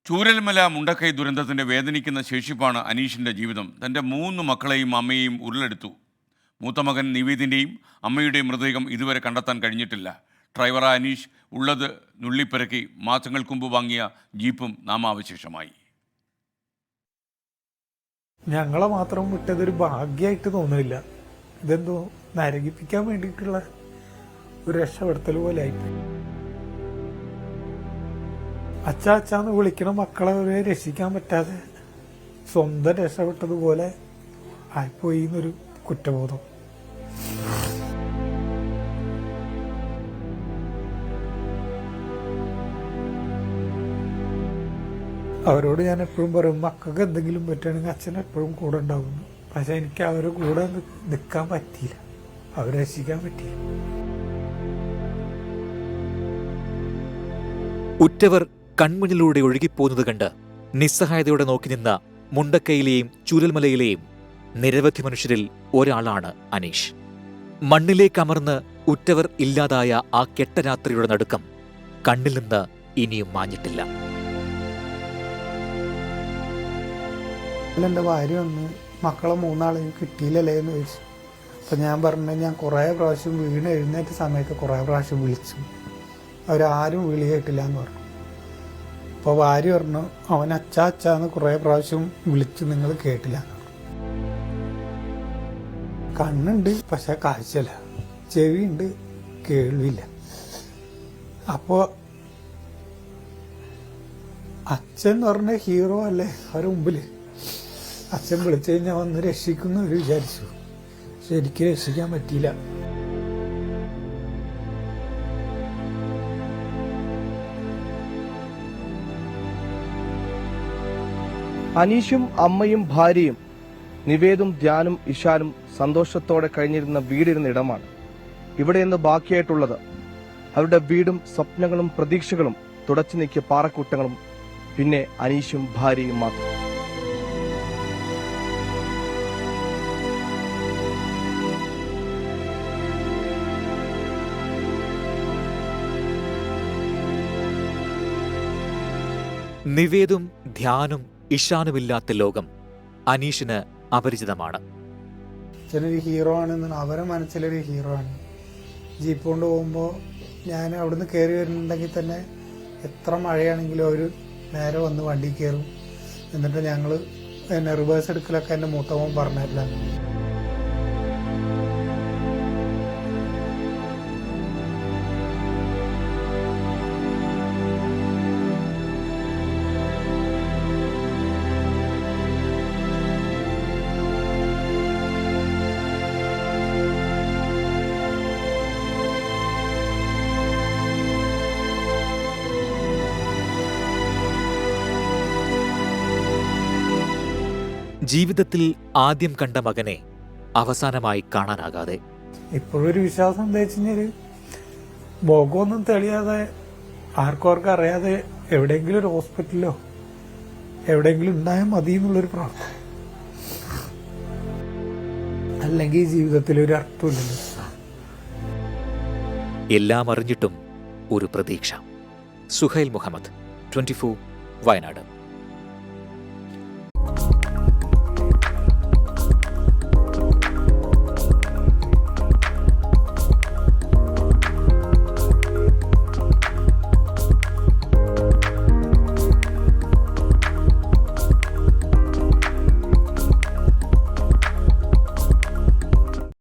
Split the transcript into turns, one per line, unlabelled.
ചൂരൽമല മുണ്ടക്കൈ ദുരന്തത്തിൻ്റെ വേദനിക്കുന്ന ശേഷിപ്പാണ് അനീഷിൻ്റെ ജീവിതം. തൻ്റെ 3 മക്കളെയും അമ്മയെയും ഉരുളെടുത്തു. മൂത്ത മകൻ നിവേദിൻ്റെയും അമ്മയുടെയും മൃതദേഹം ഇതുവരെ കണ്ടെത്താൻ കഴിഞ്ഞിട്ടില്ല. ഡ്രൈവറായ അനീഷ് ഉള്ളത് നുള്ളിപ്പെരക്കി മാസങ്ങൾക്ക് മുമ്പ് വാങ്ങിയ ജീപ്പും നാമാവശേഷമായി.
ഞങ്ങളെ മാത്രം വിട്ടതൊരു ഭാഗ്യമായിട്ട് തോന്നുന്നില്ല. ഇതെന്തോ നരകിപ്പിക്കാൻ വേണ്ടിയിട്ടുള്ള ഒരു രക്ഷപ്പെടുത്തൽ പോലെ ആയിപ്പോയി. അച്ചാന്ന് വിളിക്കണ മക്കളെ വരെ രക്ഷിക്കാൻ പറ്റാതെ സ്വന്തം രക്ഷപ്പെട്ടതുപോലെ ആയിപ്പോയി എന്നൊരു കുറ്റബോധം. അവരോട് ഞാൻ എപ്പോഴും പറയും, മക്കൾക്ക് എന്തെങ്കിലും പറ്റുകയാണെങ്കിൽ അച്ഛൻ എപ്പോഴും കൂടെ ഉണ്ടാവുന്നു. പക്ഷെ എനിക്ക് അവരുടെ കൂടെ നിൽക്കാൻ പറ്റിയില്ല, അവരെ രക്ഷിക്കാൻ പറ്റിയില്ല.
ഉറ്റവർ കൺമുന്നിലൂടെ ഒഴുകിപ്പോകുന്നത് കണ്ട് നിസ്സഹായതയോടെ നോക്കി നിന്ന മുണ്ടക്കൈയിലെയും ചൂരൽമലയിലെയും നിരവധി മനുഷ്യരിൽ ഒരാളാണ് അനീഷ്. മണ്ണിലേക്കമർന്ന് ഉറ്റവർ ഇല്ലാതായ ആ കെട്ടരാത്രിയുടെ നടുക്കം കണ്ണിൽ നിന്ന് ഇനിയും മാഞ്ഞിട്ടില്ല.
എൻ്റെ ഭാര്യ വന്ന് മക്കളെ 3 കിട്ടിയില്ലല്ലേ എന്ന് ചോദിച്ചു. അപ്പം ഞാൻ പറഞ്ഞു, ഞാൻ കുറേ പ്രാവശ്യം വീണ് എഴുന്നേറ്റ സമയത്ത് കുറേ പ്രാവശ്യം വിളിച്ചു, അവരാരും വിളി കേട്ടില്ല എന്ന് പറഞ്ഞു. അപ്പോൾ ഭാര്യ പറഞ്ഞു, അവൻ അച്ചാന്ന് കുറേ പ്രാവശ്യം വിളിച്ചു, നിങ്ങൾ കേട്ടില്ല എന്ന് പറഞ്ഞു. കണ്ണുണ്ട് പക്ഷെ കാഴ്ചയില്ല, ചെവിയുണ്ട് കേൾവിയില്ല. അപ്പോൾ അച്ഛൻ എന്ന് പറഞ്ഞ ഹീറോ അല്ലേ അവരുടെ മുമ്പിൽ. അച്ഛൻ വിളിച്ചു കഴിഞ്ഞാൽ വന്ന് രക്ഷിക്കുന്നു വിചാരിച്ചു, പക്ഷെ എനിക്ക് രക്ഷിക്കാൻ പറ്റിയില്ല.
അനീഷും അമ്മയും ഭാര്യയും നിവേദും ധ്യാനും ഇഷാനും സന്തോഷത്തോടെ കഴിഞ്ഞിരുന്ന വീടിരുന്ന ഇടമാണ് ഇവിടെ നിന്ന് ബാക്കിയായിട്ടുള്ളത്. അവരുടെ വീടും സ്വപ്നങ്ങളും പ്രതീക്ഷകളും തുടച്ചു നീക്കിയ പാറക്കൂട്ടങ്ങളും പിന്നെ അനീഷും ഭാര്യയും മാത്രം.
നിവേദും ധ്യാനും ഇഷാനുമില്ലാത്ത ലോകം അനീഷിന് അപരിചിതമാണ്.
അച്ഛനൊരു ഹീറോ ആണെന്ന് അവരെ മനസ്സിലൊരു ഹീറോ ആണ്. ജീപ്പ് കൊണ്ട് പോകുമ്പോൾ ഞാൻ അവിടുന്ന് കയറി വരുന്നുണ്ടെങ്കിൽ തന്നെ എത്ര മഴയാണെങ്കിലും അവർ നേരെ വന്ന് വണ്ടി കയറും. എന്നിട്ട് ഞങ്ങൾ എന്നെ റിവേഴ്സ് എടുക്കലൊക്കെ എൻ്റെ മൂത്തവൻ പറഞ്ഞില്ല.
ജീവിതത്തിൽ ആദ്യം കണ്ട മകനെ അവസാനമായി കാണാനാകാതെ
ഇപ്പോഴൊരു വിശ്വാസം എന്താ വെച്ച് കഴിഞ്ഞാൽ, മുഖമൊന്നും തെളിയാതെ ആർക്കും അറിയാതെ എവിടെയെങ്കിലും ഒരു ഹോസ്പിറ്റലിലോ എവിടെയെങ്കിലും ഉണ്ടായാൽ മതി എന്നുള്ളൊരു പ്രാർത്ഥന. അല്ലെങ്കിൽ ജീവിതത്തിൽ ഒരു അർത്ഥമില്ലല്ലോ.
എല്ലാം അറിഞ്ഞിട്ടും ഒരു പ്രതീക്ഷ. സുഹൈൽ മുഹമ്മദ്, 24 വയനാട്.